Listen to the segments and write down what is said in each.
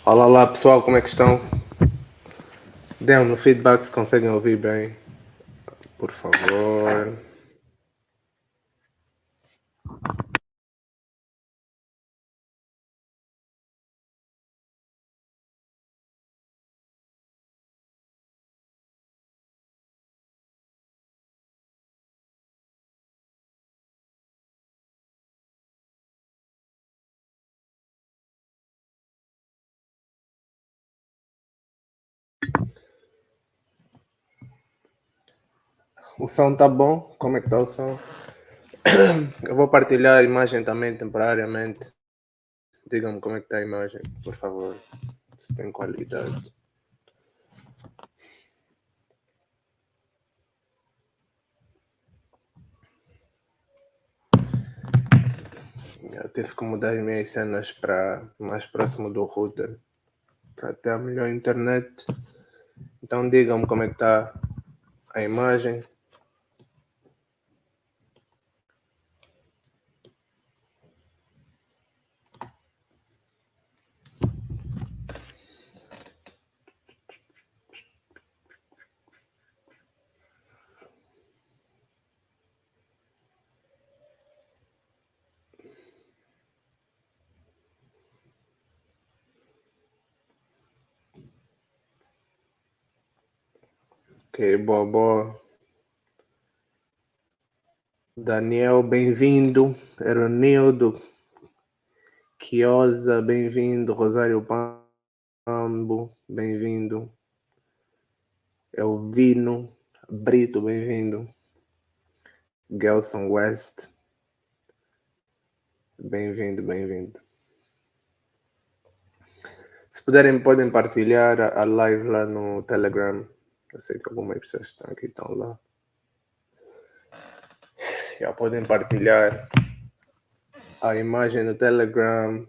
Olá, olá pessoal, como é que estão? Dêem no feedback se conseguem ouvir bem, por favor. O som tá bom? Como é que tá o som? Eu vou partilhar a imagem também temporariamente. Digam-me como é que tá a imagem, por favor. Se tem qualidade. Eu tive que mudar as minhas cenas para mais próximo do router para ter a melhor internet. Então digam-me como é que tá a imagem. Ok, boa, boa. Daniel, bem-vindo. Eronildo, Quiosa, bem-vindo. Rosário Pambo, bem-vindo. Elvino Brito, bem-vindo. Gelson West, bem-vindo, bem-vindo. Se puderem, podem partilhar a live lá no Telegram. Eu sei que algumas pessoas estão aqui, estão lá. Já podem partilhar a imagem no Telegram.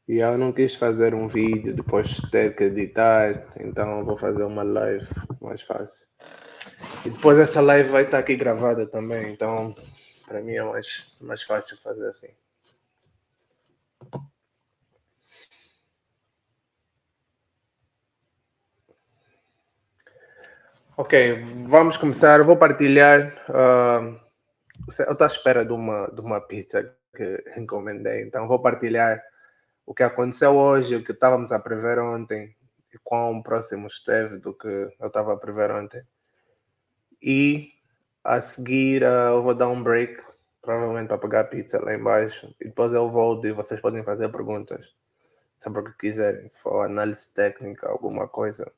E eu não quis fazer um vídeo, depois ter que editar, então vou fazer uma live mais fácil. E depois essa live vai estar aqui gravada também, então para mim é mais fácil fazer assim. Ok, vamos começar. Eu vou partilhar. Eu estou à espera de uma pizza que encomendei, então vou partilhar o que aconteceu hoje, o que estávamos a prever ontem e quão próximo esteve do que eu estava a prever ontem. E a seguir eu vou dar um break, provavelmente para pegar a pizza lá embaixo, e depois eu volto e vocês podem fazer perguntas sobre o que quiserem, se for análise técnica, alguma coisa.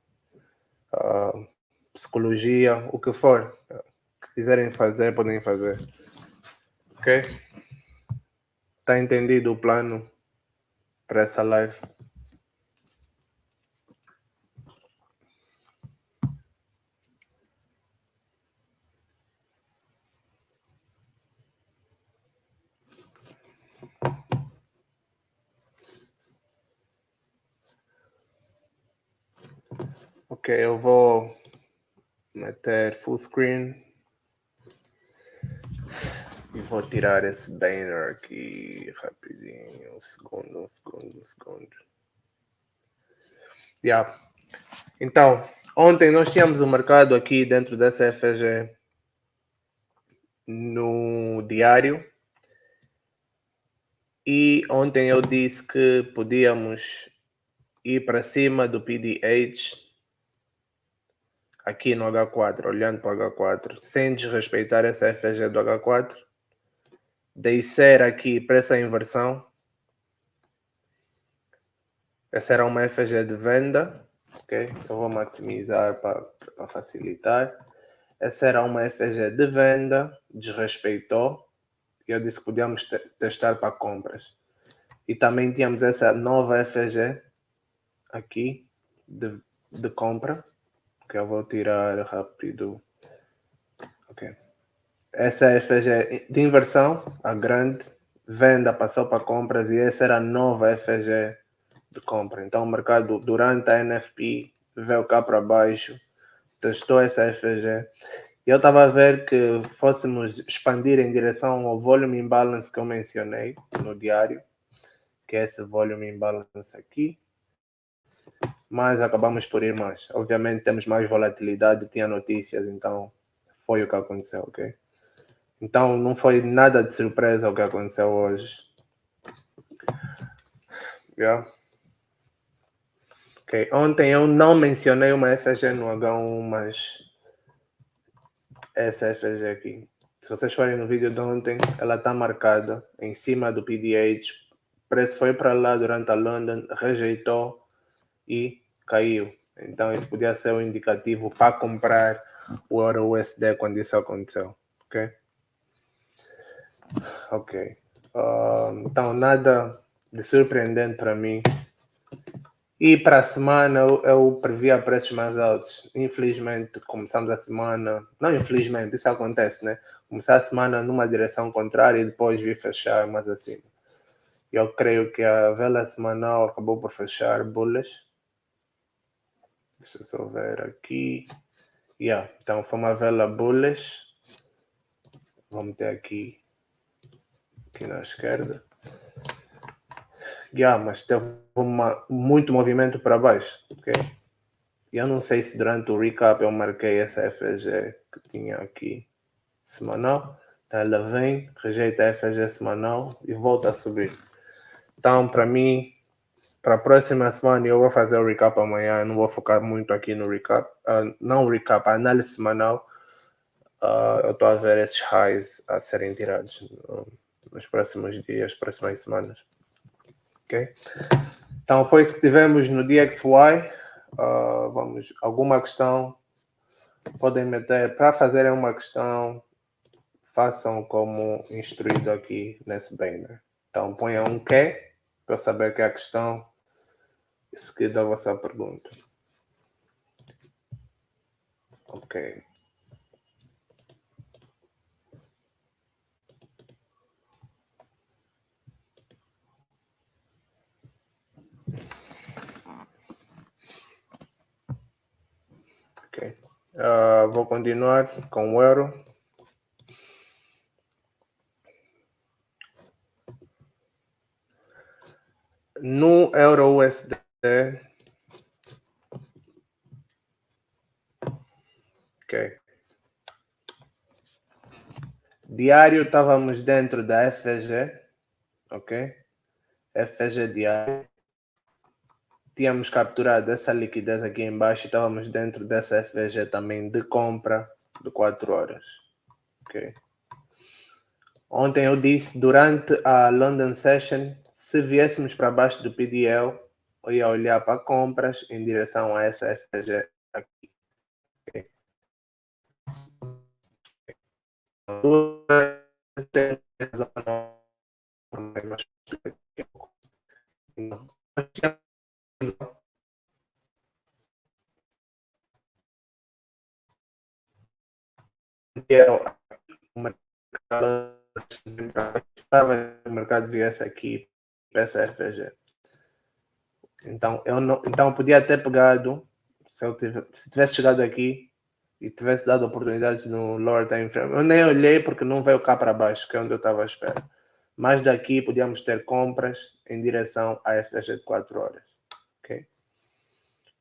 Psicologia, o que for. Que quiserem fazer, podem fazer. Ok? Está entendido o plano para essa live? Ok, eu vou meter full screen e vou tirar esse banner aqui rapidinho. Um segundo. Yeah. Então, ontem nós tínhamos um mercado aqui dentro dessa FG no diário e ontem eu disse que podíamos ir para cima do PDH aqui no H4, olhando para o H4, sem desrespeitar essa FG do H4, descer aqui para essa inversão. Essa era uma FG de venda, ok? Então vou maximizar para facilitar. Essa era uma FG de venda, desrespeitou, e eu disse que podíamos testar para compras. E também tínhamos essa nova FG aqui de compra, que eu vou tirar rápido. Ok. Essa é a FG de inversão, a grande, venda passou para compras e essa era a nova FG de compra. Então o mercado durante a NFP veio cá para baixo, testou essa FG Eu estava a ver que fôssemos expandir em direção ao volume imbalance que eu mencionei no diário, que é esse volume imbalance aqui, mas acabamos por ir mais. Obviamente temos mais volatilidade, tinha notícias, então foi o que aconteceu, ok? Então não foi nada de surpresa o que aconteceu hoje. Yeah. Okay. Ontem eu não mencionei uma FG no H1, mas essa FG aqui. Se vocês forem no vídeo de ontem, ela está marcada em cima do PDH. O preço foi para lá durante a London, rejeitou e caiu. Então isso podia ser um indicativo para comprar o Euro USD quando isso aconteceu. Ok? Ok. Então nada de surpreendente para mim. E para a semana eu previa preços mais altos. Infelizmente, começamos a semana. Não, infelizmente, isso acontece, né? Começar a semana numa direção contrária e depois vir fechar mais acima. Eu creio que a vela semanal acabou por fechar bullish. Deixa eu só ver aqui. Yeah, então foi uma vela bullish. Vou meter aqui na esquerda. Mas teve muito movimento para baixo. Okay? Eu não sei se durante o recap eu marquei essa FG que tinha aqui semanal. Então ela vem, rejeita a FG semanal e volta a subir. Então, para mim, para a próxima semana eu vou fazer o recap amanhã. Eu não vou focar muito aqui no recap. Não o recap, a análise semanal. Eu estou a ver esses highs a serem tirados nos próximos dias, próximas semanas. Ok? Então foi isso que tivemos no DXY. Vamos, alguma questão? Podem meter. Para fazerem uma questão, façam como instruído aqui nesse banner. Então ponham um que para saber que é a questão e seguir a vossa pergunta. Ok. Ok. Vou continuar com o euro. No euro USD, ok. Diário estávamos dentro da FG, ok? FG diário. Tínhamos capturado essa liquidez aqui embaixo e estávamos dentro dessa FG também de compra de 4 horas, ok? Ontem eu disse, durante a London Session, se viéssemos para baixo do PDL, eu ia olhar para compras em direção a essa FG aqui. Okay. O mercado viesse aqui para essa FG. Então eu podia ter pegado, se tivesse chegado aqui e tivesse dado oportunidades no lower time frame, eu nem olhei porque não veio cá para baixo, que é onde eu estava à espera. Mas daqui podíamos ter compras em direção à FG de 4 horas. Okay?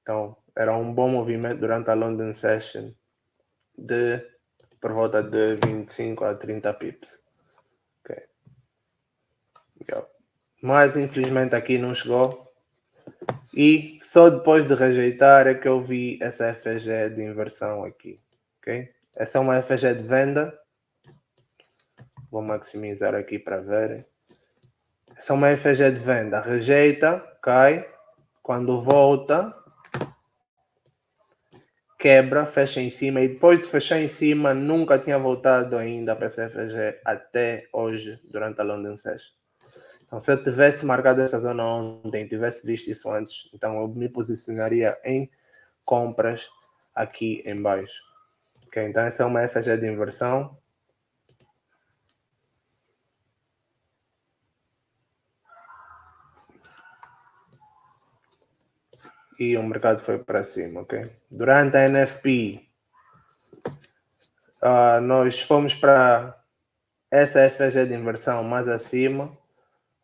Então era um bom movimento durante a London Session de por volta de 25 a 30 pips. Okay. Mas infelizmente aqui não chegou. E só depois de rejeitar é que eu vi essa FG de inversão aqui. Ok? Essa é uma FG de venda. Vou maximizar aqui para verem. Essa é uma FG de venda. Rejeita, cai. Quando volta, quebra, fecha em cima. E depois de fechar em cima, nunca tinha voltado ainda para essa FG até hoje, durante a London Session. Então, se eu tivesse marcado essa zona ontem, tivesse visto isso antes, então eu me posicionaria em compras aqui em baixo. Okay, então essa é uma FG de inversão. E o mercado foi para cima, ok? Durante a NFP, nós fomos para essa FG de inversão mais acima,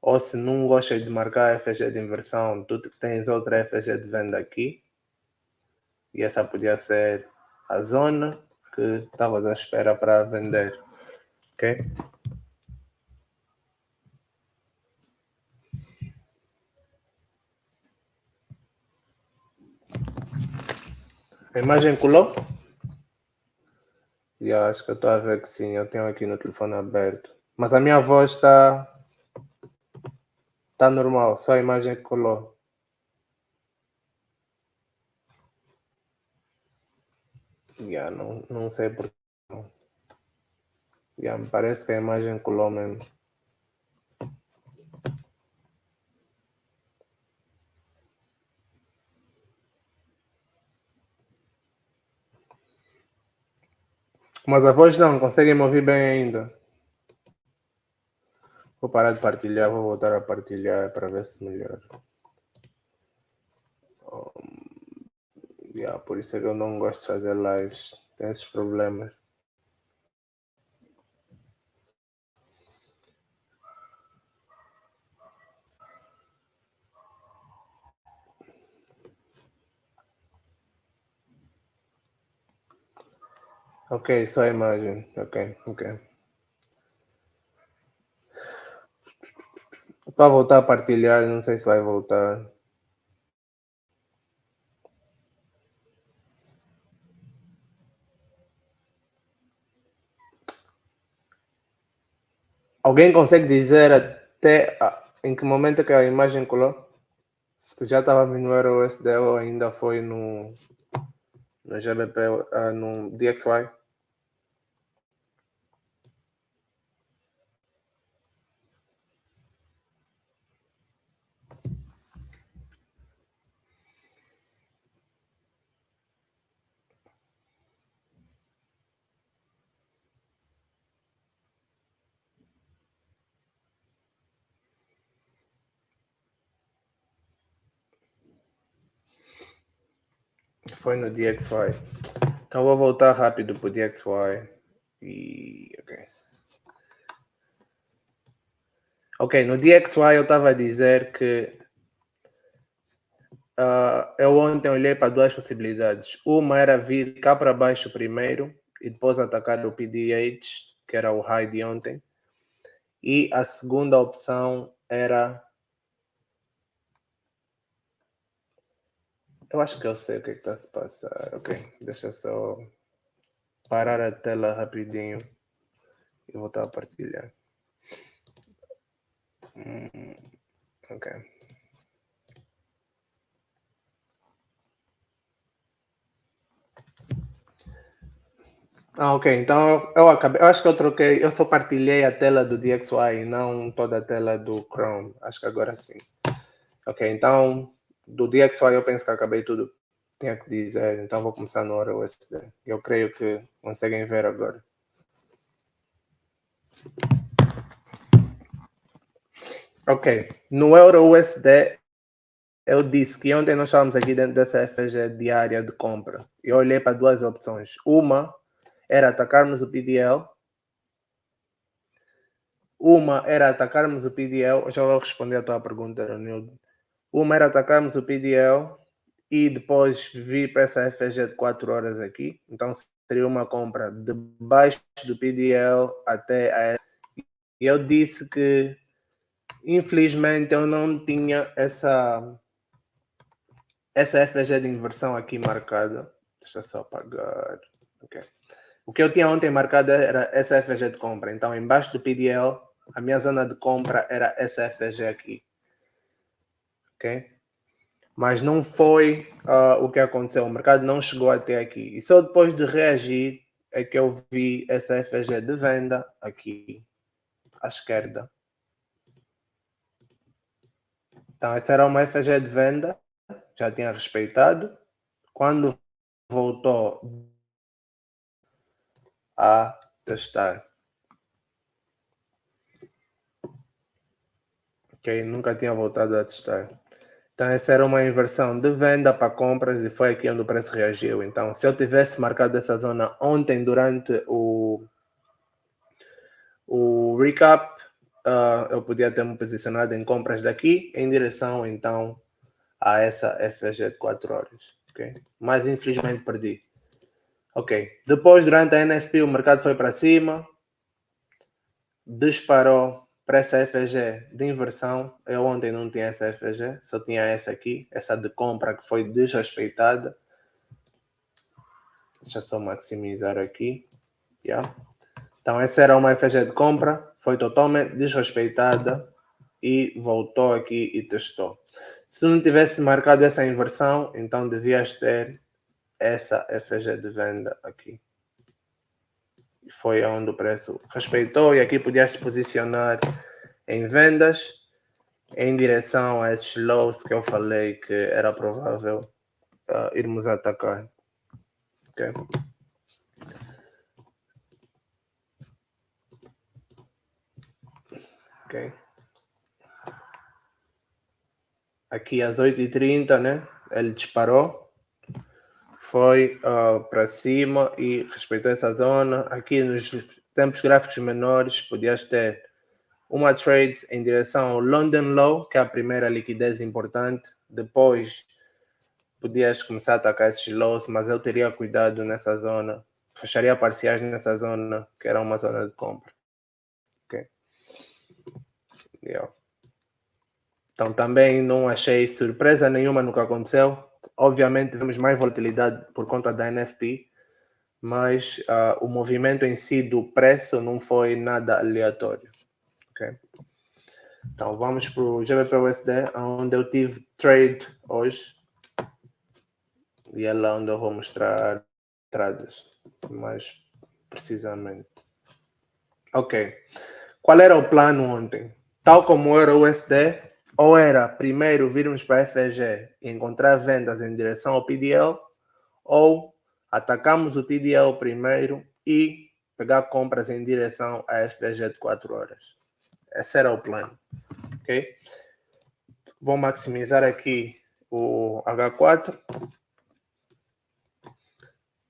ou se não gostas de marcar FG de inversão, tu tens outra FG de venda aqui, e essa podia ser a zona que estavas à espera para vender, ok? A imagem colou? Acho que eu estou a ver que sim, eu tenho aqui no telefone aberto. Mas a minha voz está normal, só a imagem que colou. Não sei porquê. Me parece que a imagem colou mesmo. Mas a voz não, conseguem me ouvir bem ainda? Vou parar de partilhar, vou voltar a partilhar para ver se melhora. Por isso é que eu não gosto de fazer lives, tem esses problemas. Ok, só a imagem. Ok. Para voltar a partilhar, não sei se vai voltar. Alguém consegue dizer até em que momento que a imagem colou? Se já estava no EuroUSD ou ainda foi no GBP, no DXY? Foi no DXY. Então vou voltar rápido para o DXY. Ok, no DXY eu estava a dizer que eu ontem olhei para duas possibilidades. Uma era vir cá para baixo primeiro e depois atacar o PDH, que era o high de ontem. E a segunda opção era... Eu acho que eu sei o que está a se passar. Ok, deixa só parar a tela rapidinho e voltar a partilhar. Ok. Ok, então eu acho que eu troquei, eu só partilhei a tela do DXY e não toda a tela do Chrome. Acho que agora sim. Ok, então do DXY eu penso que acabei tudo que tinha que dizer, então vou começar no EuroUSD. Eu creio que conseguem ver agora. Ok, no EuroUSD eu disse que ontem nós estávamos aqui dentro dessa FG diária de compra. Eu olhei para duas opções. Uma era atacarmos o PDL. Uma era atacarmos o PDL. Eu já vou responder a tua pergunta, Ronildo. Uma era atacarmos o PDL e depois vir para essa FG de 4 horas aqui. Então seria uma compra debaixo do PDL até a... E eu disse que infelizmente eu não tinha essa FG de inversão aqui marcada. Deixa eu só apagar. Okay. O que eu tinha ontem marcado era essa FG de compra. Então, embaixo do PDL, a minha zona de compra era essa FG aqui. Ok? Mas não foi o que aconteceu. O mercado não chegou até aqui. E só depois de reagir é que eu vi essa FG de venda aqui à esquerda. Então, essa era uma FG de venda. Já tinha respeitado. Quando voltou a testar. Ok, nunca tinha voltado a testar. Então, essa era uma inversão de venda para compras e foi aqui onde o preço reagiu. Então, se eu tivesse marcado essa zona ontem durante o recap, eu podia ter me posicionado em compras daqui em direção, então, a essa FVG de 4 horas. Okay? Mas, infelizmente, perdi. Ok. Depois, durante a NFP, o mercado foi para cima, disparou para essa FG de inversão. Eu ontem não tinha essa FG, só tinha essa aqui, essa de compra que foi desrespeitada. Deixa eu só maximizar aqui. Yeah. Então essa era uma FG de compra, foi totalmente desrespeitada e voltou aqui e testou. Se não tivesse marcado essa inversão, então devias ter essa FG de venda aqui. Foi onde o preço respeitou e aqui podias te posicionar em vendas em direção a esses lows que eu falei que era provável irmos atacar. Okay? Okay. Aqui às 8h30, né? Ele disparou. Foi para cima e respeitou essa zona. Aqui nos tempos gráficos menores, podias ter uma trade em direção ao London Low, que é a primeira liquidez importante. Depois, podias começar a atacar esses lows, mas eu teria cuidado nessa zona. Fecharia parciais nessa zona, que era uma zona de compra. Okay. Yeah. Então, também não achei surpresa nenhuma no que aconteceu. Obviamente, tivemos mais volatilidade por conta da NFP, mas o movimento em si do preço não foi nada aleatório. Okay? Então, vamos para o GBP-USD, onde eu tive trade hoje. E é lá onde eu vou mostrar entradas mais precisamente. Ok. Qual era o plano ontem? Tal como era o USD, ou era primeiro virmos para a FG e encontrar vendas em direção ao PDL, ou atacamos o PDL primeiro e pegar compras em direção à FVG de 4 horas. Esse era o plano. Ok? Vou maximizar aqui o H4.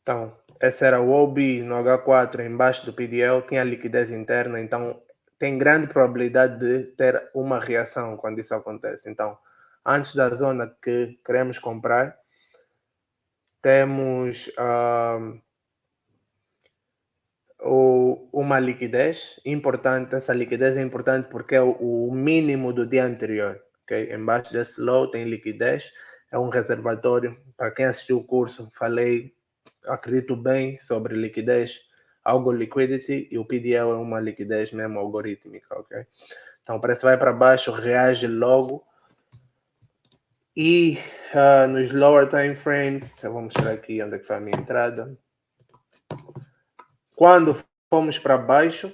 Então, esse era o OB no H4 embaixo do PDL, tinha liquidez interna, então tem grande probabilidade de ter uma reação quando isso acontece. Então, antes da zona que queremos comprar, temos uma liquidez importante. Essa liquidez é importante porque é o mínimo do dia anterior. Okay? Embaixo desse low tem liquidez, é um reservatório. Para quem assistiu o curso, falei, acredito bem sobre liquidez, algo liquidity, e o PDL é uma liquidez mesmo algorítmica. Okay? Então o preço vai para baixo, reage logo. E nos lower time frames, eu vou mostrar aqui onde é que foi a minha entrada. Quando fomos para baixo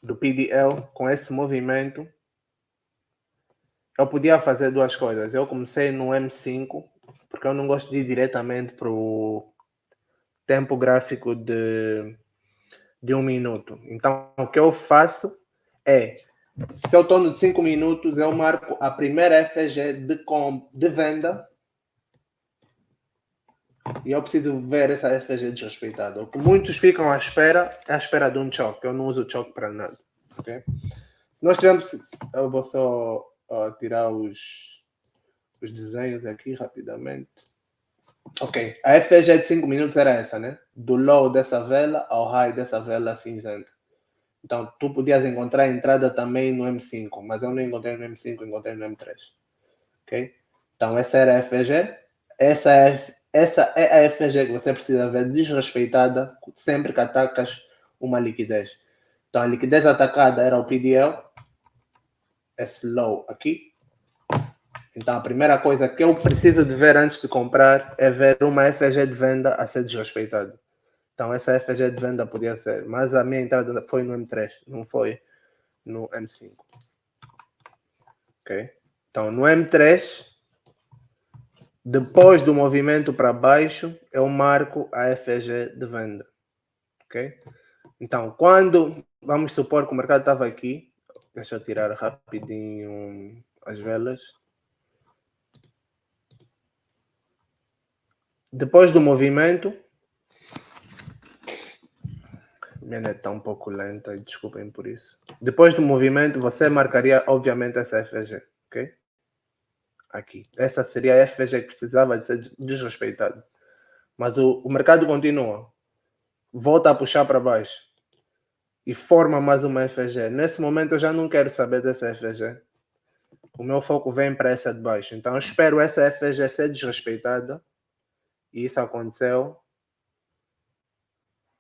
do PDL com esse movimento, eu podia fazer duas coisas. Eu comecei no M5, porque eu não gosto de ir diretamente para o tempo gráfico de 1 minuto. Então, o que eu faço é, se eu estou no 5 minutos, eu marco a primeira FG de venda e eu preciso ver essa FG desrespeitada. O que muitos ficam à espera é a espera de um choque. Eu não uso choque para nada. Okay? Se nós tivermos... Eu vou só tirar os desenhos aqui rapidamente. Ok, a FG de 5 minutos era essa, né? Do low dessa vela ao high dessa vela cinzenta. Então, tu podias encontrar a entrada também no M5, mas eu não encontrei no M5, encontrei no M3. Ok? Então, essa era a FG. Essa é a FG que você precisa ver desrespeitada sempre que atacas uma liquidez. Então, a liquidez atacada era o PDL, esse low aqui. Então, a primeira coisa que eu preciso de ver antes de comprar é ver uma FG de venda a ser desrespeitada. Então, essa FG de venda podia ser, mas a minha entrada foi no M3, não foi no M5. Ok? Então, no M3, depois do movimento para baixo, eu marco a FG de venda. Ok? Então, quando, vamos supor que o mercado estava aqui, deixa eu tirar rapidinho as velas. Depois do movimento, minha net está um pouco lenta, desculpem por isso. Depois do movimento, você marcaria, obviamente, essa FVG, ok? Aqui. Essa seria a FVG que precisava de ser desrespeitada. Mas o mercado continua. Volta a puxar para baixo. E forma mais uma FVG. Nesse momento, eu já não quero saber dessa FVG. O meu foco vem para essa de baixo. Então, eu espero essa FVG ser desrespeitada. E isso aconteceu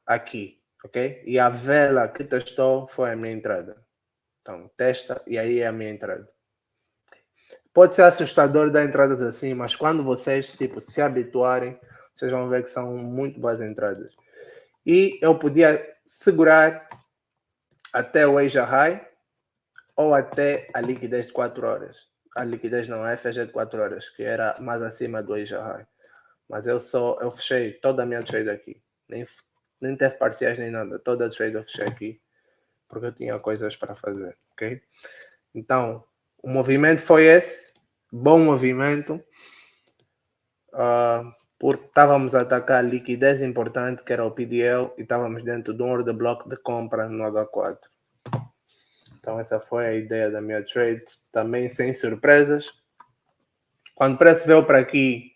aqui, ok? E a vela que testou foi a minha entrada. Então, testa e aí é a minha entrada. Pode ser assustador dar entradas assim, mas quando vocês se habituarem, vocês vão ver que são muito boas entradas. E eu podia segurar até o Asia High ou até a liquidez de 4 horas. A liquidez não, a FG de 4 horas, que era mais acima do Asia High. Mas eu fechei toda a minha trade aqui. Nem teve parciais nem nada. Toda a trade eu fechei aqui, porque eu tinha coisas para fazer, ok? Então, o movimento foi esse, bom movimento, porque estávamos a atacar liquidez importante, que era o PDL, e estávamos dentro de um order block de compra no H4. Então essa foi a ideia da minha trade, também sem surpresas. Quando o preço veio para aqui,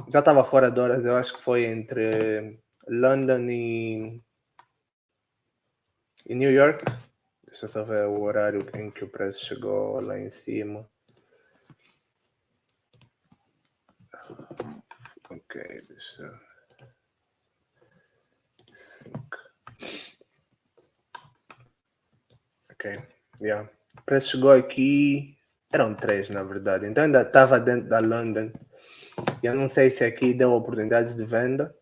já estava fora de horas, eu acho que foi entre London e New York. Deixa eu só ver o horário em que o preço chegou lá em cima. Ok, deixa. 5. Ok, yeah. O preço chegou aqui, eram 3 na verdade, então ainda estava dentro da London. Eu não sei se aqui deu oportunidades de venda,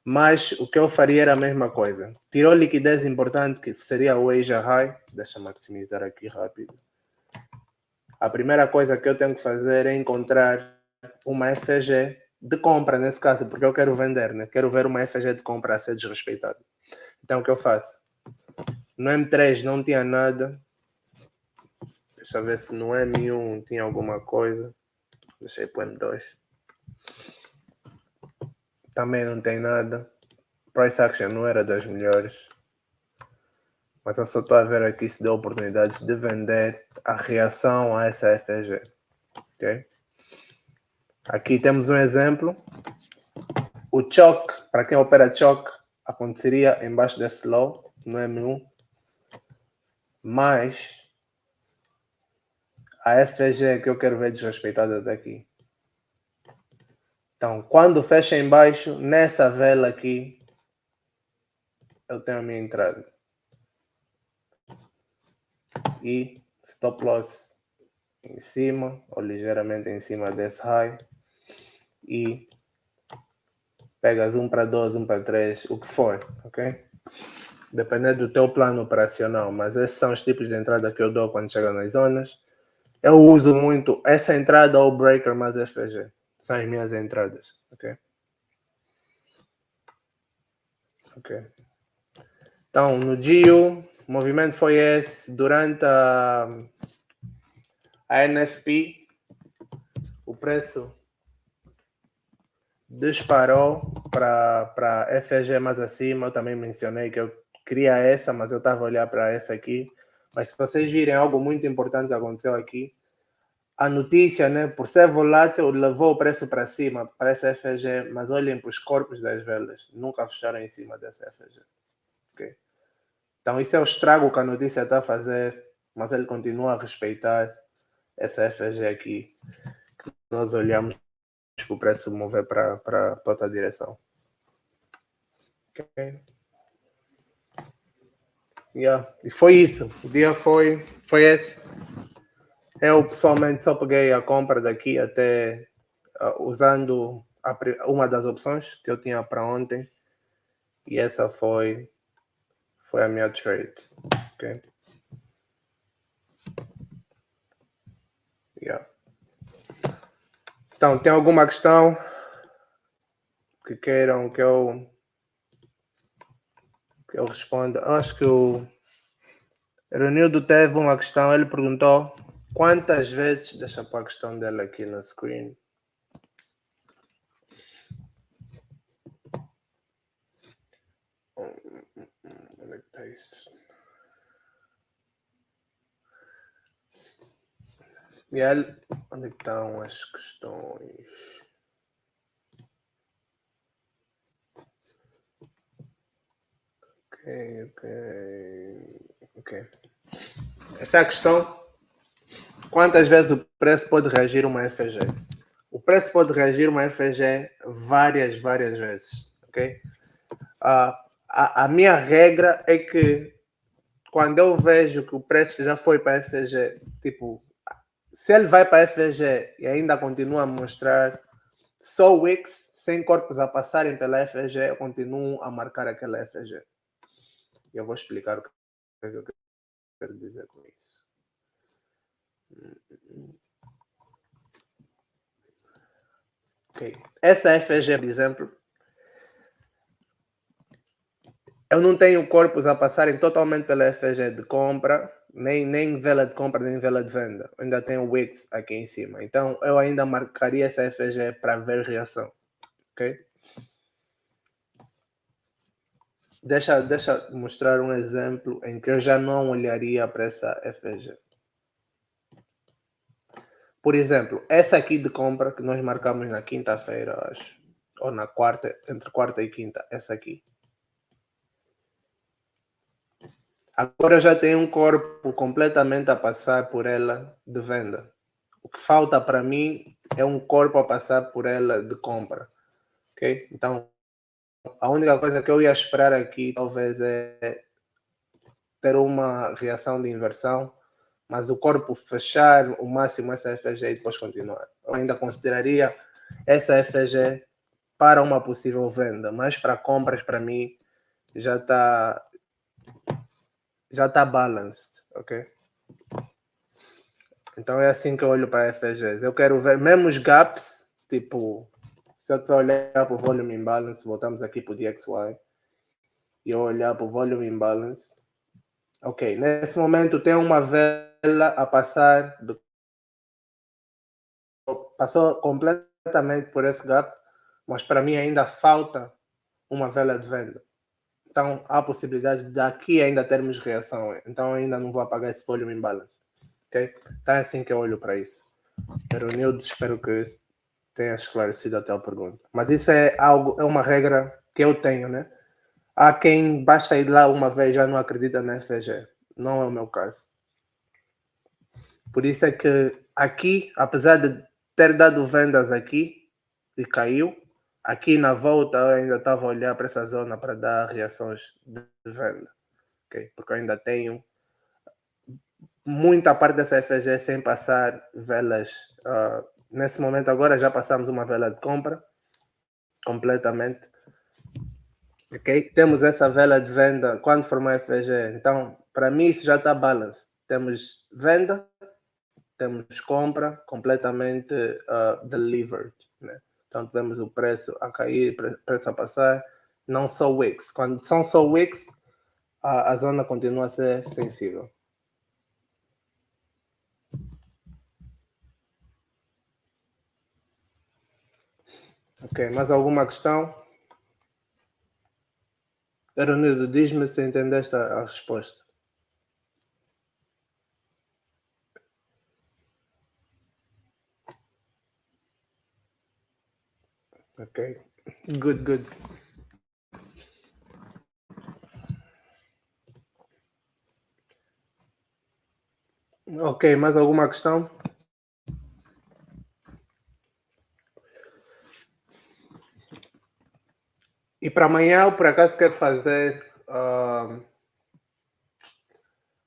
mas o que eu faria era a mesma coisa. Tirou liquidez importante, que seria o Asia High. Deixa eu maximizar aqui rápido. A primeira coisa que eu tenho que fazer é encontrar uma FG de compra, nesse caso, porque eu quero vender, né? Quero ver uma FG de compra a ser desrespeitada. Então, o que eu faço? No M3 não tinha nada. Deixa eu ver se no M1 tinha alguma coisa. Deixei para o M2. Também não tem nada. Price action não era das melhores. Mas eu só estou a ver aqui se deu oportunidades de vender a reação a essa FG. Ok? Aqui temos um exemplo. O choke, para quem opera choke, aconteceria embaixo desse low, no M1. Mas a FG que eu quero ver desrespeitada daqui. Então, quando fecha embaixo, nessa vela aqui, eu tenho a minha entrada. E stop loss em cima, ou ligeiramente em cima desse high. E pegas 1 para 2, 1 para 3, o que for, ok? Dependendo do teu plano operacional, mas esses são os tipos de entrada que eu dou quando chega nas zonas. Eu uso muito essa entrada ou breaker mais FG. São as minhas entradas, ok? Ok. Então, no DIU, o movimento foi esse. Durante a NFP, o preço disparou para FG mais acima. Eu também mencionei que eu queria essa, mas eu estava a olhar para essa aqui. Mas se vocês virem algo muito importante que aconteceu aqui, a notícia, né, por ser volátil, levou o preço para cima, para essa FG, mas olhem para os corpos das velas, nunca fecharam em cima dessa FG. Okay? Então, isso é o estrago que a notícia está a fazer, mas ele continua a respeitar essa FG aqui, que nós olhamos para o preço mover para outra direção. Okay? Yeah. E foi isso, o dia foi esse. Eu pessoalmente só peguei a compra daqui até usando uma das opções que eu tinha para ontem, e essa foi a minha trade. Ok? Yeah. Então, tem alguma questão que queiram que eu responda? Acho que o Renildo teve uma questão, ele perguntou quantas vezes, deixa eu pôr a questão dele aqui no screen. É isso. E aí, onde estão as questões? Ok. Essa é a questão. Quantas vezes o preço pode reagir a uma FG? O preço pode reagir a uma FG várias vezes, ok? A minha regra é que quando eu vejo que o preço já foi para a FG, tipo, se ele vai para a FG e ainda continua a mostrar só wicks, sem corpos a passarem pela FG, eu continuo a marcar aquela FG. E eu vou explicar o que eu quero dizer com isso. Ok. Essa FG, por exemplo, eu não tenho corpos a passarem totalmente pela FG de compra, nem vela de compra, nem vela de venda. Eu ainda tenho wicks aqui em cima. Então, eu ainda marcaria essa FG para ver reação. Ok? Deixa mostrar um exemplo em que eu já não olharia para essa FG. Por exemplo, essa aqui de compra que nós marcamos na quinta-feira, acho, ou na quarta, entre quarta e quinta, essa aqui. Agora eu já tenho um corpo completamente a passar por ela de venda. O que falta para mim é um corpo a passar por ela de compra. Ok? Então, a única coisa que eu ia esperar aqui talvez é ter uma reação de inversão, mas o corpo fechar o máximo essa FG e depois continuar. Eu ainda consideraria essa FG para uma possível venda, mas para compras, para mim, já está balanced, ok? Então é assim que eu olho para FGs. Eu quero ver mesmo os gaps, tipo, se eu estou olhar para o volume imbalance, voltamos aqui para o DXY, e eu olhar para o volume imbalance, ok, nesse momento tem uma vela a passar, passou completamente por esse gap, mas para mim ainda falta uma vela de venda. Então há a possibilidade de daqui ainda termos reação, então ainda não vou apagar esse volume imbalance. Ok? Então é assim que eu olho para isso. Nildo, espero que tenha esclarecido até a pergunta. Mas isso é uma regra que eu tenho, né? Há quem basta ir lá uma vez já não acredita na FG. Não é o meu caso. Por isso é que aqui, apesar de ter dado vendas aqui e caiu, aqui na volta eu ainda estava a olhar para essa zona para dar reações de venda. Okay? Porque eu ainda tenho muita parte dessa FG sem passar velas. Nesse momento agora já passamos uma vela de compra completamente. Ok? Temos essa vela de venda quando formar FG. Então, para mim isso já está balance. Temos venda, temos compra completamente delivered. Né? Então, temos o preço a cair, preço a passar. Não só wicks. Quando são só wicks, a zona continua a ser sensível. Ok, mais alguma questão? Eronildo, diz-me se entendeste a resposta. Ok, good. Ok, mais alguma questão? E para amanhã, eu por acaso quero fazer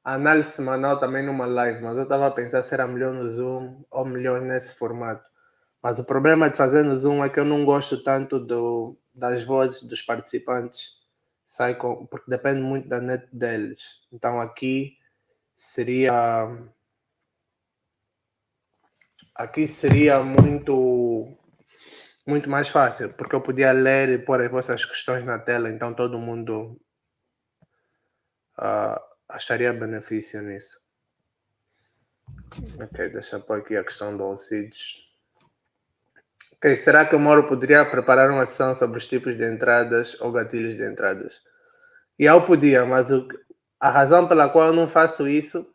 análise semanal também numa live, mas eu estava a pensar se era melhor no Zoom ou melhor nesse formato. Mas o problema de fazer no Zoom é que eu não gosto tanto das vozes dos participantes, porque depende muito da net deles. Então aqui seria muito mais fácil, porque eu podia ler e pôr as vossas questões na tela, então todo mundo acharia benefício nisso. Ok, deixa eu pôr aqui a questão do Alcides. Ok, será que o Mauro poderia preparar uma sessão sobre os tipos de entradas ou gatilhos de entradas? E eu podia, mas a razão pela qual eu não faço isso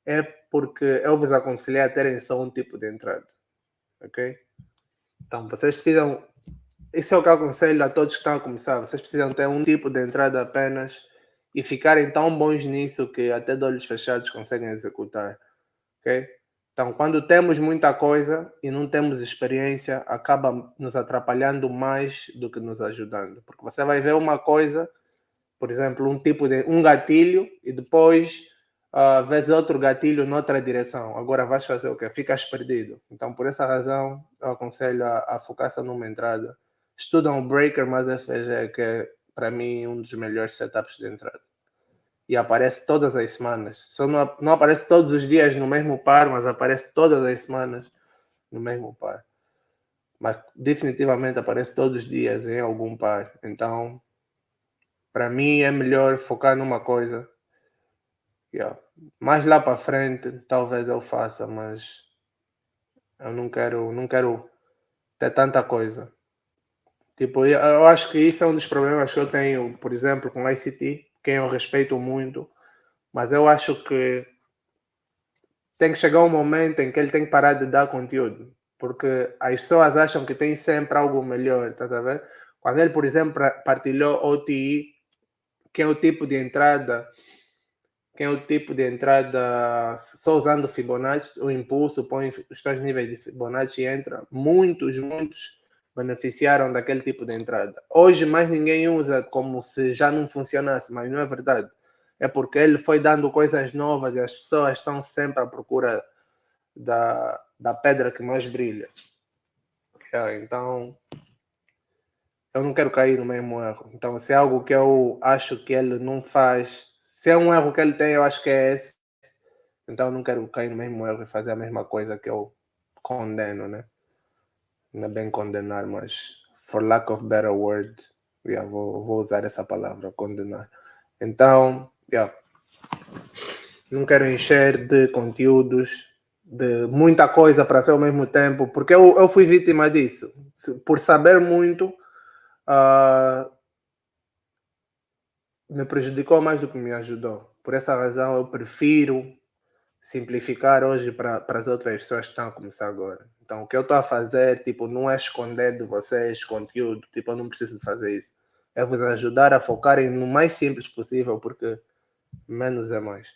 é porque eu vos aconselhei a terem só um tipo de entrada, ok? Então, vocês precisam... Isso é o que eu aconselho a todos que estão a começar. Vocês precisam ter um tipo de entrada apenas e ficarem tão bons nisso que até de olhos fechados conseguem executar, ok? Então, quando temos muita coisa e não temos experiência, acaba nos atrapalhando mais do que nos ajudando. Porque você vai ver uma coisa, por exemplo, um gatilho, e depois vês outro gatilho noutra direção. Agora vais fazer o quê? Ficas perdido. Então, por essa razão, eu aconselho a focar só numa entrada. Estudam o Breaker mais FG, que é, para mim, um dos melhores setups de entrada. E aparece todas as semanas. Só não aparece todos os dias no mesmo par, mas aparece todas as semanas no mesmo par. Mas definitivamente aparece todos os dias em algum par. Então, para mim é melhor focar numa coisa. Yeah. Mais lá para frente, talvez eu faça, mas eu não quero ter tanta coisa. Tipo, eu acho que isso é um dos problemas que eu tenho, por exemplo, com ICT, quem eu respeito muito, mas eu acho que tem que chegar um momento em que ele tem que parar de dar conteúdo, porque as pessoas acham que tem sempre algo melhor, estás a ver? Quando ele, por exemplo, partilhou OTI, que é o tipo de entrada, só usando Fibonacci, o impulso, põe os tais níveis de Fibonacci e entra, muitos beneficiaram daquele tipo de entrada. Hoje mais ninguém usa, como se já não funcionasse, mas não é verdade. É porque ele foi dando coisas novas e as pessoas estão sempre à procura da pedra que mais brilha. Então, eu não quero cair no mesmo erro. Então, se é algo que eu acho que ele não faz, se é um erro que ele tem, eu acho que é esse. Então, eu não quero cair no mesmo erro e fazer a mesma coisa que eu condeno, né? Não é bem condenar, mas for lack of better word, vou usar essa palavra, condenar. Então, não quero encher de conteúdos, de muita coisa para ver ao mesmo tempo, porque eu fui vítima disso. Por saber muito, me prejudicou mais do que me ajudou. Por essa razão, eu prefiro simplificar hoje para as outras pessoas que estão a começar agora. Então, o que eu estou a fazer, tipo, não é esconder de vocês conteúdo, tipo, eu não preciso de fazer isso. É vos ajudar a focarem no mais simples possível, porque menos é mais.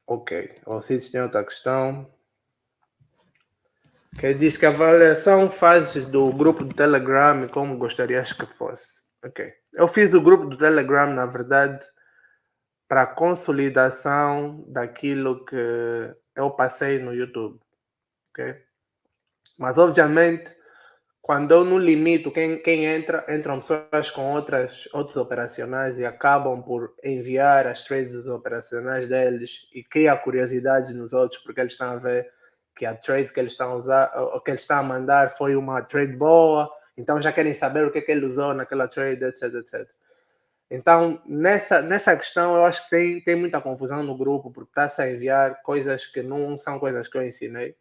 Ok, o Cides tem outra questão. Que diz que a avaliação fazes do grupo do Telegram como gostarias que fosse. Ok. Eu fiz o grupo do Telegram, na verdade, para consolidação daquilo que eu passei no YouTube. Ok? Mas, obviamente, quando eu não limito quem entram pessoas com outros operacionais e acabam por enviar as trades operacionais deles e cria curiosidade nos outros, porque eles estão a ver que a trade que eles estão a usar, ou que eles estão a mandar foi uma trade boa, então já querem saber o que ele usou naquela trade, etc, etc. Então, nessa questão, eu acho que tem muita confusão no grupo, porque está-se a enviar coisas que não são coisas que eu ensinei,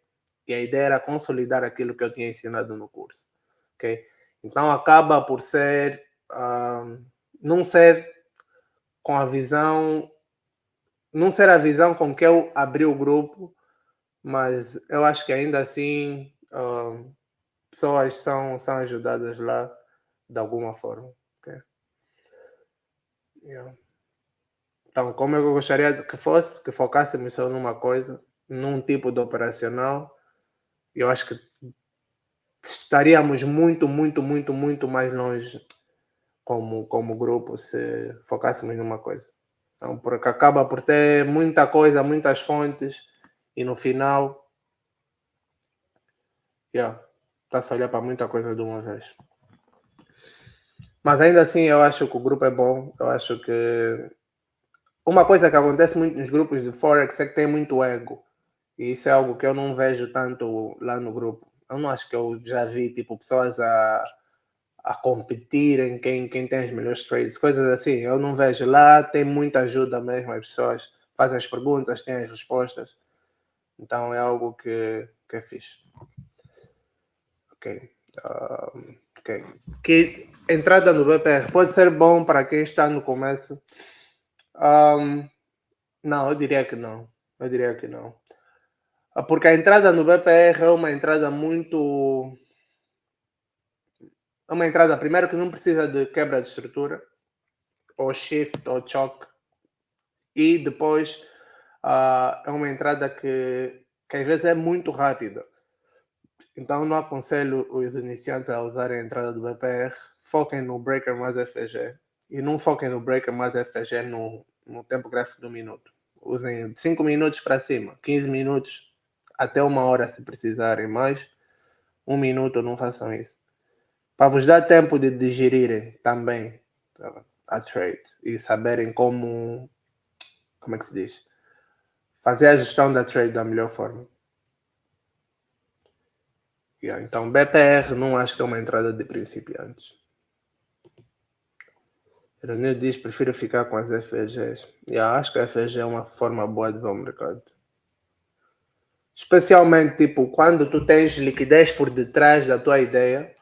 e a ideia era consolidar aquilo que eu tinha ensinado no curso. Okay? Então, acaba por ser, não ser com a visão, não ser a visão com que eu abri o grupo, mas eu acho que ainda assim pessoas são ajudadas lá de alguma forma. Okay? Yeah. Então, como eu gostaria que fosse, que focássemos só numa coisa, num tipo de operacional, eu acho que estaríamos muito mais longe como grupo se focássemos numa coisa. Então, porque acaba por ter muita coisa, muitas fontes, e no final, está-se a olhar para muita coisa de uma vez. Mas ainda assim, eu acho que o grupo é bom. Eu acho que uma coisa que acontece muito nos grupos de Forex é que tem muito ego. E isso é algo que eu não vejo tanto lá no grupo. Eu não acho que eu já vi tipo, pessoas a competirem quem tem as melhores trades, coisas assim. Eu não vejo. Lá tem muita ajuda mesmo. As pessoas fazem as perguntas, têm as respostas. Então é algo que é fixe. Ok. Ok. Que entrada no BPR pode ser bom para quem está no começo? Não, eu diria que não. Eu diria que não. Porque a entrada no BPR é uma entrada muito. É uma entrada, primeiro, que não precisa de quebra de estrutura, ou shift, ou choke. E depois é uma entrada que às vezes é muito rápida. Então não aconselho os iniciantes a usarem a entrada do BPR. Foquem no breaker mais FG. E não foquem no breaker mais FG no tempo gráfico do minuto. Usem de 5 minutos para cima, 15 minutos, até 1 hora se precisarem mais. 1 minuto, não façam isso. Para vos dar tempo de digerirem também a trade e saberem como é que se diz? Fazer a gestão da trade da melhor forma. Então, BPR não acho que é uma entrada de principiantes. Ironil diz, prefiro ficar com as FGs. Acho que a FG é uma forma boa de ver o mercado. Especialmente, tipo, quando tu tens liquidez por detrás da tua ideia.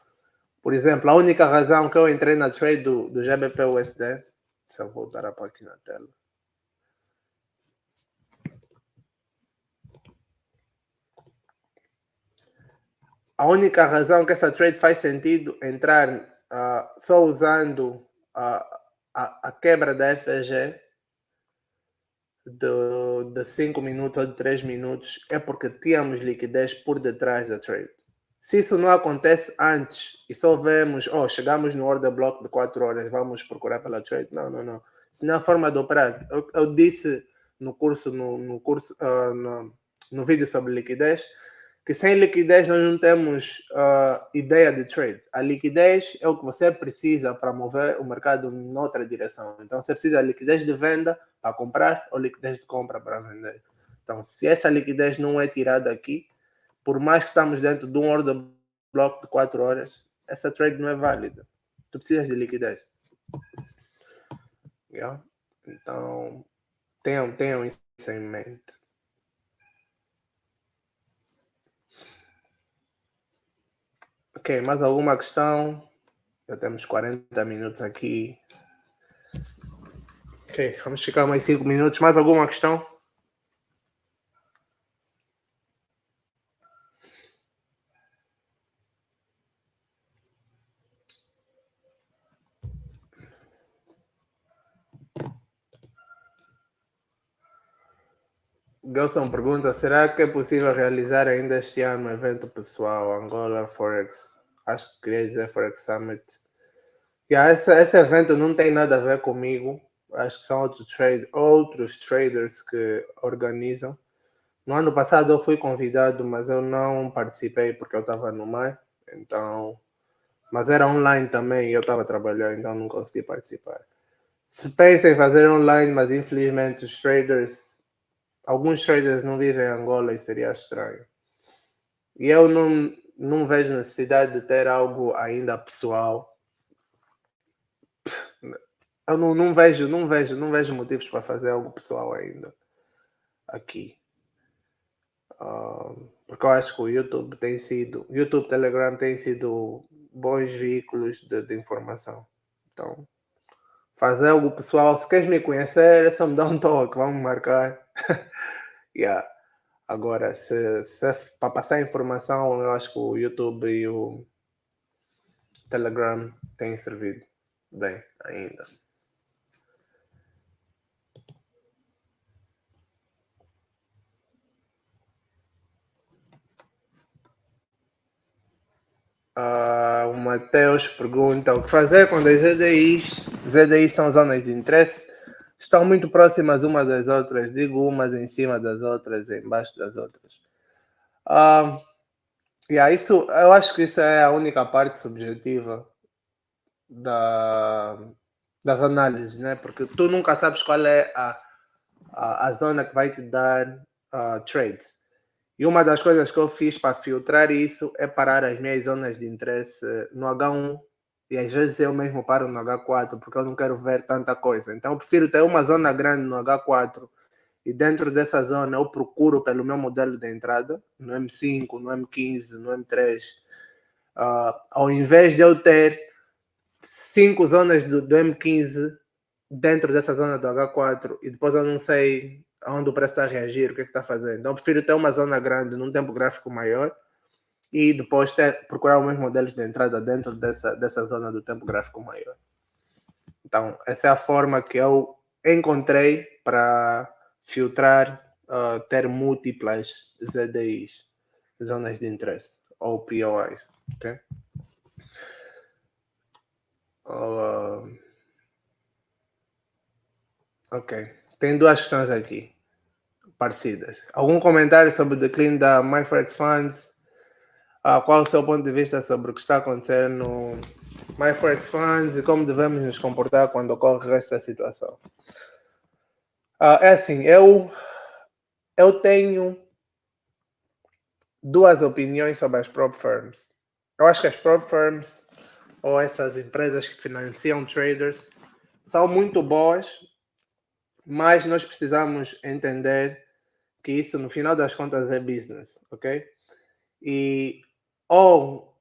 Por exemplo, a única razão que eu entrei na trade do GBP-USD, se eu voltar aqui na tela. A única razão que essa trade faz sentido entrar só usando a quebra da FG de 5 minutos ou de 3 minutos é porque tínhamos liquidez por detrás da trade. Se isso não acontece antes e só vemos, chegamos no order block de 4 horas, vamos procurar pela trade. Não. Isso não é a forma de operar. Eu disse no vídeo sobre liquidez, que sem liquidez nós não temos ideia de trade. A liquidez é o que você precisa para mover o mercado em outra direção. Então você precisa de liquidez de venda para comprar ou liquidez de compra para vender. Então, se essa liquidez não é tirada aqui, por mais que estamos dentro de um order block de 4 horas, essa trade não é válida. Tu precisas de liquidez. Então, tenham isso em mente. Ok, mais alguma questão? Já temos 40 minutos aqui. Ok, vamos ficar mais 5 minutos. Mais alguma questão? Gelson pergunta, será que é possível realizar ainda este ano um evento pessoal, Angola Forex? Acho que queria dizer Forex Summit. Esse evento não tem nada a ver comigo. Acho que são outros traders que organizam. No ano passado eu fui convidado, mas eu não participei porque eu estava no mar. Então, mas era online também e eu estava trabalhando, então não consegui participar. Se pensam em fazer online, mas infelizmente alguns traders não vivem em Angola e seria estranho. E eu não vejo necessidade de ter algo ainda pessoal. Eu não vejo motivos para fazer algo pessoal ainda aqui. Porque eu acho que o YouTube Telegram tem sido bons veículos de informação. Então, fazer algo pessoal, se queres me conhecer, é só me dar um toque, vamos marcar. Agora, se para passar informação, eu acho que o YouTube e o Telegram têm servido bem ainda. O Matheus pergunta o que fazer quando as ZDIs são zonas de interesse, estão muito próximas umas das outras, digo umas em cima das outras, embaixo das outras. Eu acho que isso é a única parte subjetiva das análises, né? Porque tu nunca sabes qual é a zona que vai te dar trades. E uma das coisas que eu fiz para filtrar isso é parar as minhas zonas de interesse no H1 e às vezes eu mesmo paro no H4 porque eu não quero ver tanta coisa. Então eu prefiro ter uma zona grande no H4 e dentro dessa zona eu procuro pelo meu modelo de entrada, no M5, no M15, no M3, ao invés de eu ter 5 zonas do M15 dentro dessa zona do H4 e depois eu não sei aonde o preço está a reagir, o que é que está fazendo. Então eu prefiro ter uma zona grande num tempo gráfico maior e depois procurar os meus modelos de entrada dentro dessa zona do tempo gráfico maior. Então, essa é a forma que eu encontrei para filtrar, ter múltiplas ZDIs, zonas de interesse, ou POIs. Ok? Ok. Tem duas questões aqui, parecidas. Algum comentário sobre o declínio da MyForex Funds? Qual é o seu ponto de vista sobre o que está a acontecer no MyForex Funds e como devemos nos comportar quando ocorre esta situação? É assim, eu tenho duas opiniões sobre as prop firms. Eu acho que as prop firms, ou essas empresas que financiam traders, são muito boas, mas nós precisamos entender que isso, no final das contas, é business, ok? E ou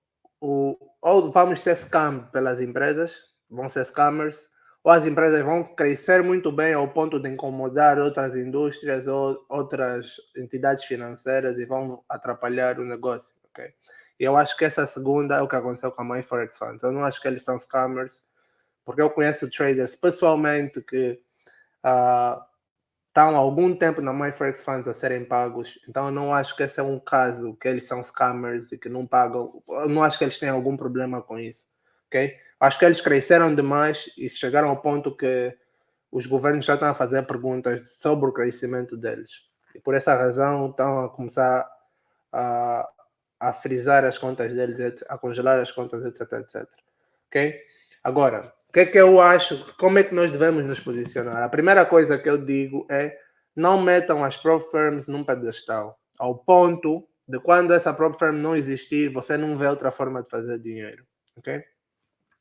vamos ser scam pelas empresas, vão ser scammers, ou as empresas vão crescer muito bem ao ponto de incomodar outras indústrias ou outras entidades financeiras e vão atrapalhar o negócio, ok? E eu acho que essa segunda é o que aconteceu com a MyForex Funds. Eu não acho que eles são scammers, porque eu conheço traders pessoalmente que estão há algum tempo na MyForex Funds a serem pagos, então eu não acho que esse é um caso que eles são scammers e que não pagam. Eu não acho que eles têm algum problema com isso, ok? Acho que eles cresceram demais e chegaram ao ponto que os governos já estão a fazer perguntas sobre o crescimento deles. E por essa razão estão a começar a frisar as contas deles, a congelar as contas, etc, etc. Ok? Agora, o que é que eu acho? Como é que nós devemos nos posicionar? A primeira coisa que eu digo é não metam as prop firms num pedestal, ao ponto de quando essa prop firm não existir, você não vê outra forma de fazer dinheiro. Ok?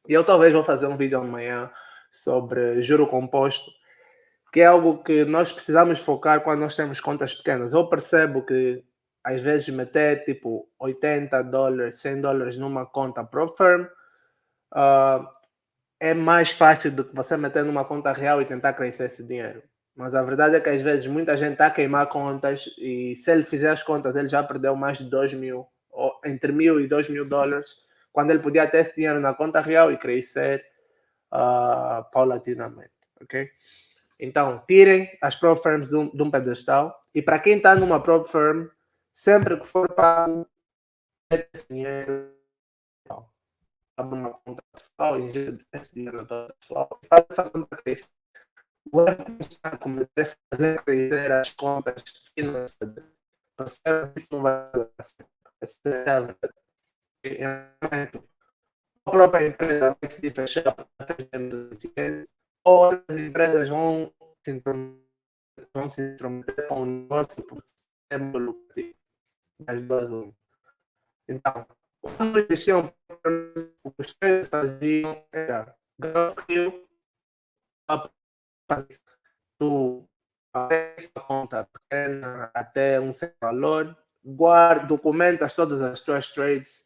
E eu talvez vou fazer um vídeo amanhã sobre juro composto, que é algo que nós precisamos focar quando nós temos contas pequenas. Eu percebo que às vezes meter tipo $80, $100 numa conta prop firm é mais fácil do que você meter numa conta real e tentar crescer esse dinheiro. Mas a verdade é que às vezes muita gente está a queimar contas e se ele fizer as contas ele já perdeu mais de 2.000, ou entre $1.000 e $2.000, quando ele podia ter esse dinheiro na conta real e crescer paulatinamente, ok? Então, tirem as prop firms de um pedestal e para quem está numa prop firm, sempre que for pago, esse dinheiro, abre uma conta pessoal, injeta esse dinheiro na conta pessoal e faz essa conta crescer. O erro está a cometer a fazer crescer as contas financeiras. Percebe que isso não vai acontecer. Essa é a verdade. A própria empresa vai se fechar para fazer ou as empresas vão se intrometer com o negócio por ser muito lucrativo. As duas uma. Então, quando existiam o que os três faziam era growth tu abre a conta pequena até um certo valor, documentas todas as tuas trades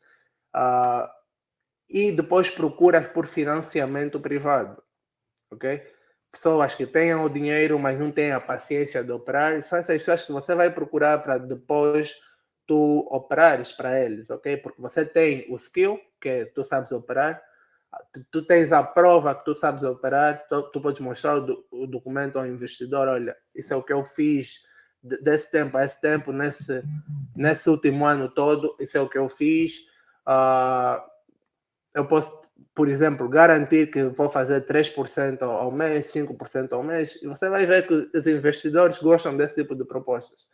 e depois procuras por financiamento privado, ok? Pessoas que tenham o dinheiro, mas não têm a paciência de operar, são essas pessoas que você vai procurar para depois tu operares para eles, ok? Porque você tem o skill, que tu sabes operar, tu tens a prova que tu sabes operar, tu podes mostrar o documento ao investidor, olha, isso é o que eu fiz desse tempo a esse tempo, nesse último ano todo, isso é o que eu fiz. Eu posso, por exemplo, garantir que vou fazer 3% ao mês, 5% ao mês, e você vai ver que os investidores gostam desse tipo de propostas.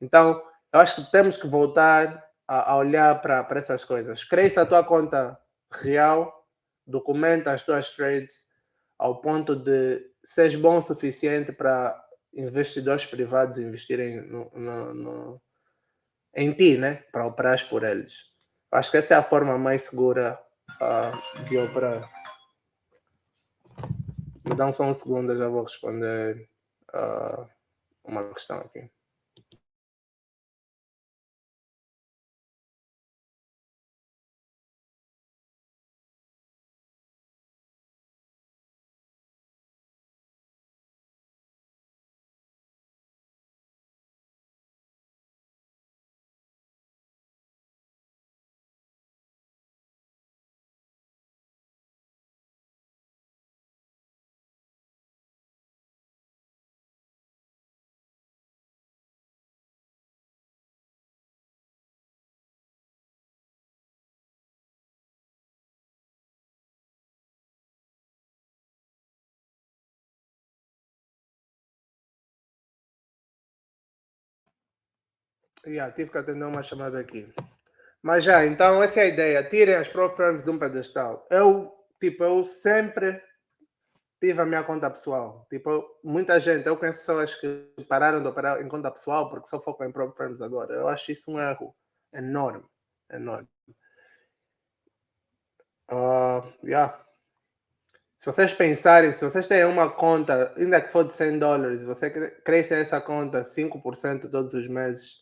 Então, eu acho que temos que voltar a olhar para essas coisas. Cresça a tua conta real, documenta as tuas trades ao ponto de seres bom o suficiente para investidores privados investirem em ti, né? Para operar por eles. Acho que essa é a forma mais segura de operar. Me dá só um segundo, eu já vou responder uma questão aqui. Tive que atender uma chamada aqui. Mas então essa é a ideia. Tirem as prop firms de um pedestal. Eu sempre tive a minha conta pessoal. Muita gente, eu conheço pessoas que pararam de operar em conta pessoal porque só focam em prop firms agora. Eu acho isso um erro enorme. Enorme. Se vocês pensarem, se vocês têm uma conta, ainda que for de $100, você cresce essa conta 5% todos os meses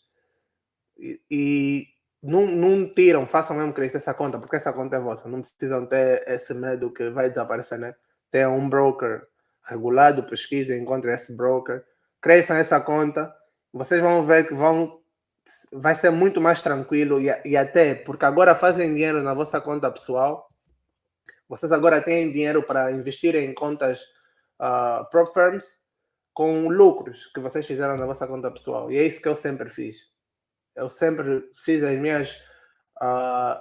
e não tiram, façam mesmo crescer essa conta, porque essa conta é vossa, não precisam ter esse medo que vai desaparecer, né? Tenham um broker regulado, pesquisem, encontrem esse broker, cresçam essa conta, vocês vão ver que vai ser muito mais tranquilo e até, porque agora fazem dinheiro na vossa conta pessoal, vocês agora têm dinheiro para investir em contas prop firms com lucros que vocês fizeram na vossa conta pessoal. E é isso que eu sempre fiz. Eu sempre fiz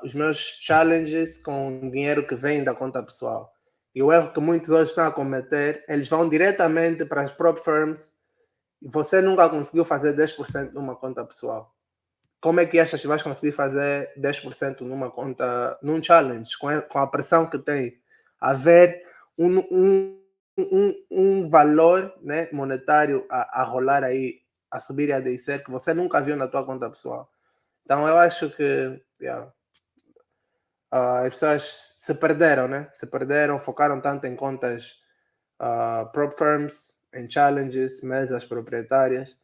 os meus challenges com dinheiro que vem da conta pessoal. E o erro que muitos hoje estão a cometer, eles vão diretamente para as prop firms e você nunca conseguiu fazer 10% numa conta pessoal. Como é que achas que vais conseguir fazer 10% numa conta, num challenge, com a pressão que tem? Haver um valor, né, monetário a rolar aí, a subir e a descer, que você nunca viu na tua conta pessoal. Então eu acho que as pessoas se perderam, né? Se perderam, focaram tanto em contas prop firms, em challenges, mesas proprietárias,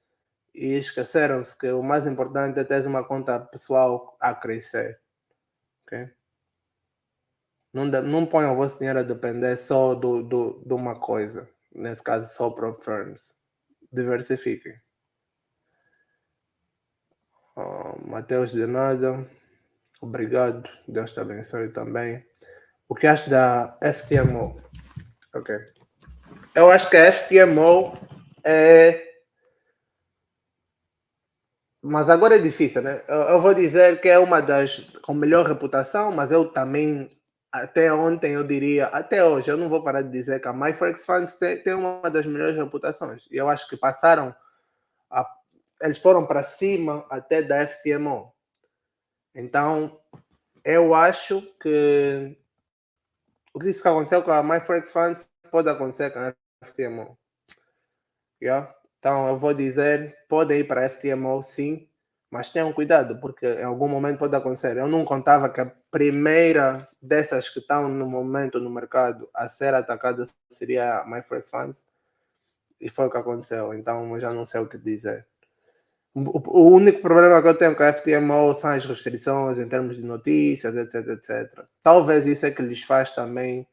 e esqueceram-se que o mais importante é ter uma conta pessoal a crescer. Okay? Não ponham o vosso dinheiro a depender só de uma coisa. Nesse caso, só prop firms. Diversifiquem. Mateus de nada. Obrigado. Deus te abençoe também. O que acho da FTMO? Ok. Eu acho que a FTMO é... Mas agora é difícil, né? Eu vou dizer que é uma das com melhor reputação, mas eu também, até ontem, eu diria, até hoje, eu não vou parar de dizer que a MyForex Funds tem uma das melhores reputações. E eu acho que eles foram para cima até da FTMO. Então, eu acho que o que disse que aconteceu com a MyForex Funds pode acontecer com a FTMO. Yeah? Então, eu vou dizer, podem ir para a FTMO, sim, mas tenham cuidado, porque em algum momento pode acontecer. Eu não contava que a primeira dessas que estão no momento no mercado a ser atacada seria a MyFirst Funds, e foi o que aconteceu. Então, eu já não sei o que dizer. O único problema que eu tenho com a FTMO são as restrições em termos de notícias, etc, etc. Talvez isso é que lhes faz também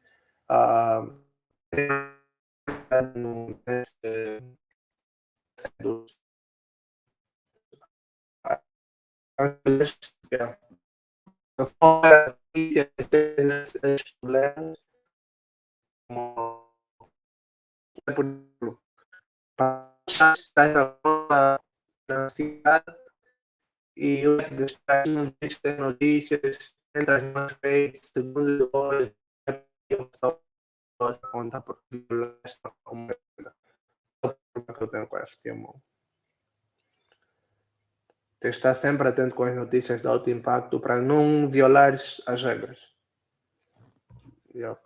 esses problemas, por exemplo, para estar na cidade e o estar não tem notícias, entre as mais feitas, segundo depois, eu só posso contar por uma que eu tenho com a FTMO. Tem que estar sempre atento com as notícias de alto impacto para não violar as regras. Yeah.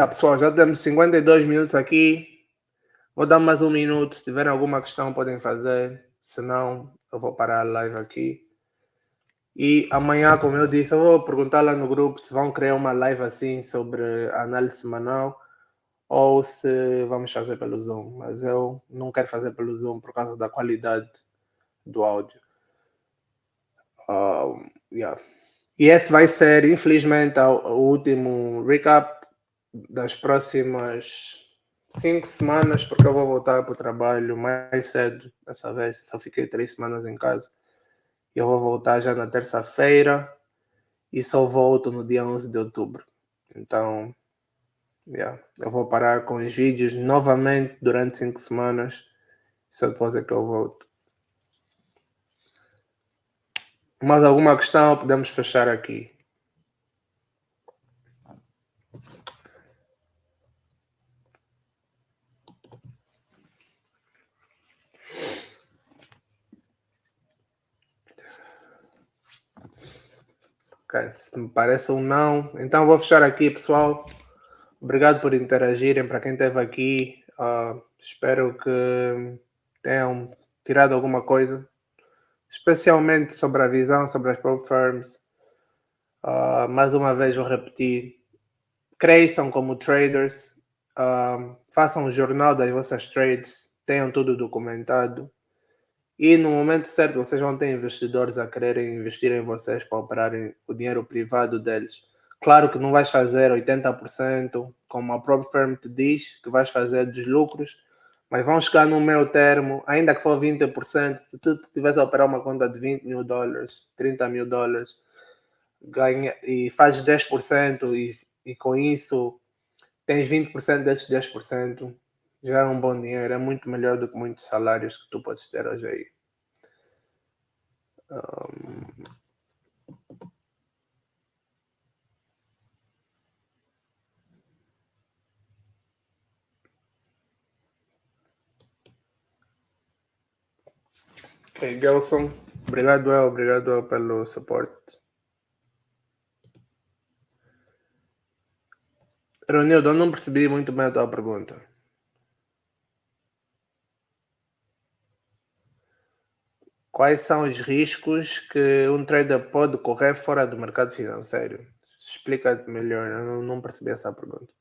Pessoal, já temos 52 minutos aqui. Vou dar mais um minuto. Se tiverem alguma questão, podem fazer. Se não, eu vou parar a live aqui. E amanhã, como eu disse, eu vou perguntar lá no grupo se vão criar uma live assim sobre análise semanal ou se vamos fazer pelo Zoom. Mas eu não quero fazer pelo Zoom por causa da qualidade do áudio. Yeah. E esse vai ser, infelizmente, o último recap das próximas 5 semanas, porque eu vou voltar para o trabalho mais cedo dessa vez. Só fiquei 3 semanas em casa. Eu vou voltar já na terça-feira e só volto no dia 11 de outubro. Então, eu vou parar com os vídeos novamente durante 5 semanas. Só depois é que eu volto. Mais alguma questão? Podemos fechar aqui. Ok, se me parece um não, então vou fechar aqui, pessoal. Obrigado por interagirem. Para quem esteve aqui, espero que tenham tirado alguma coisa, especialmente sobre a visão, sobre as prop firms. Mais uma vez vou repetir, cresçam como traders, façam um jornal das vossas trades, tenham tudo documentado e no momento certo vocês vão ter investidores a quererem investir em vocês para operarem o dinheiro privado deles. Claro que não vais fazer 80%, como a prop firm te diz, que vais fazer dos lucros, mas vão chegar no meio termo, ainda que for 20%, se tu estiveres a operar uma conta de $20,000, $30,000, ganha, e fazes 10% e com isso tens 20% desses 10%, já é um bom dinheiro, é muito melhor do que muitos salários que tu podes ter hoje aí. Ok, Gelson, obrigado El, pelo suporte. Ronildo, eu não percebi muito bem a tua pergunta. Quais são os riscos que um trader pode correr fora do mercado financeiro? Explica melhor, eu não percebi essa pergunta.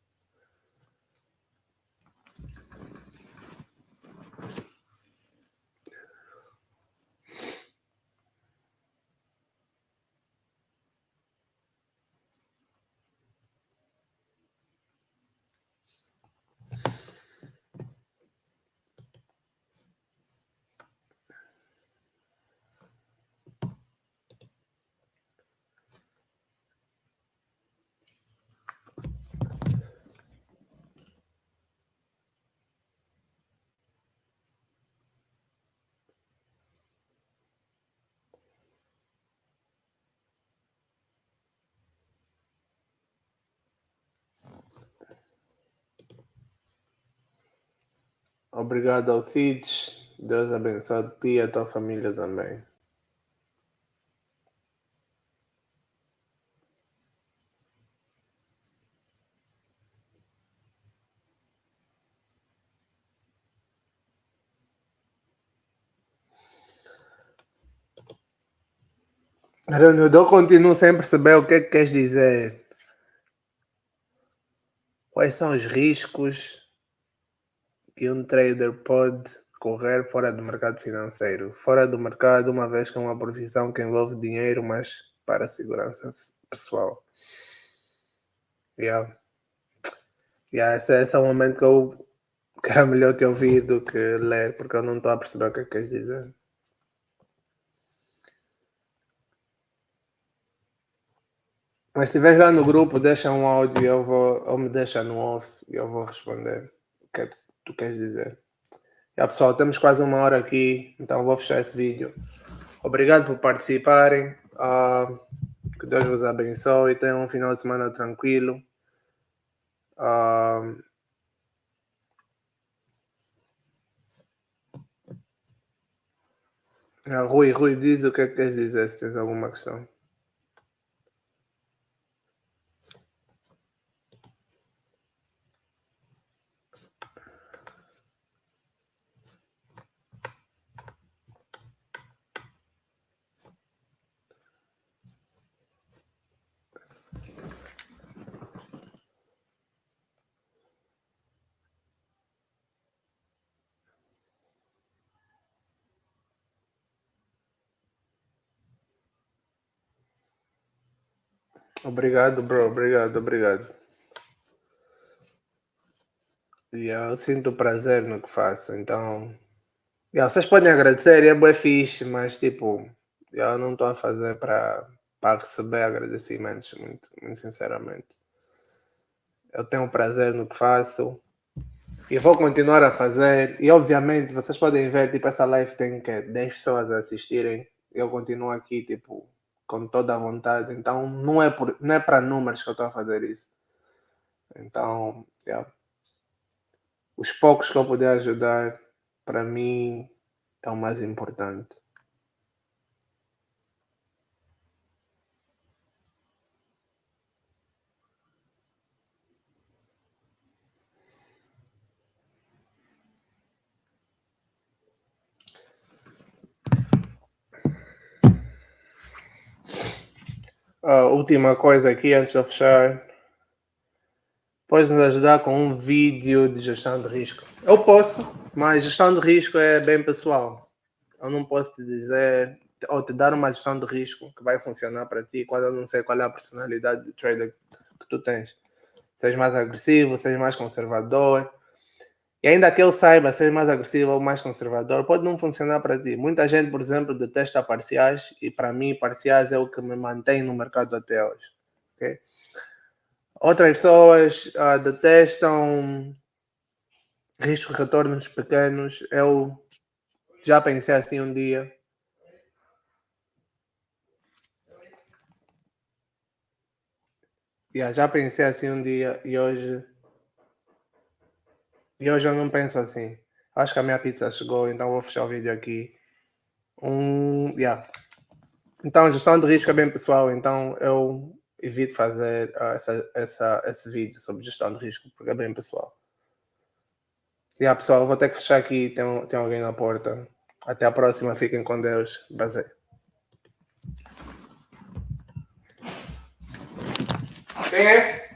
Obrigado, Alcides. Deus abençoe a ti e a tua família também. Ronildo, eu continuo sem perceber o que é que queres dizer. Quais são os riscos que um trader pode correr fora do mercado financeiro? Fora do mercado, uma vez que é uma profissão que envolve dinheiro, mas para a segurança pessoal. Esse é o momento que era melhor te ouvir do que ler, porque eu não estou a perceber o que é que queres dizer. Mas se estiveres lá no grupo, deixa um áudio ou me deixa no off e eu vou responder o que é que tu queres dizer. Pessoal, temos quase uma hora aqui, então vou fechar esse vídeo. Obrigado por participarem. Que Deus vos abençoe e tenham um final de semana tranquilo. Rui, diz o que é que queres dizer se tens alguma questão. Obrigado, bro. Obrigado. E eu sinto prazer no que faço, então... vocês podem agradecer, é bué fixe, mas tipo... eu não estou a fazer para receber agradecimentos, muito sinceramente. Eu tenho prazer no que faço e vou continuar a fazer. E obviamente vocês podem ver, tipo, essa live tem que 10 pessoas a assistirem. Eu continuo aqui, tipo, com toda a vontade. Então não é para números que eu estou a fazer isso. Então, os poucos que eu puder ajudar, para mim, é o mais importante. a última coisa aqui antes de eu fechar. Podes nos ajudar com um vídeo de gestão de risco? Eu posso, mas gestão de risco é bem pessoal. Eu não posso te dizer ou te dar uma gestão de risco que vai funcionar para ti quando eu não sei qual é a personalidade de trader que tu tens. Seja mais agressivo, seja mais conservador. E ainda que ele saiba ser mais agressivo ou mais conservador, pode não funcionar para ti. Muita gente, por exemplo, detesta parciais e para mim parciais é o que me mantém no mercado até hoje. Okay? Outras pessoas detestam riscos de retornos pequenos. Eu já pensei assim um dia. Já pensei assim um dia e hoje eu não penso assim. Acho que a minha pizza chegou, então vou fechar o vídeo aqui. Então, gestão de risco é bem pessoal, então eu evito fazer esse vídeo sobre gestão de risco, porque é bem pessoal. Pessoal, vou ter que fechar aqui, tem alguém na porta. Até a próxima, fiquem com Deus. Basei. Quem é?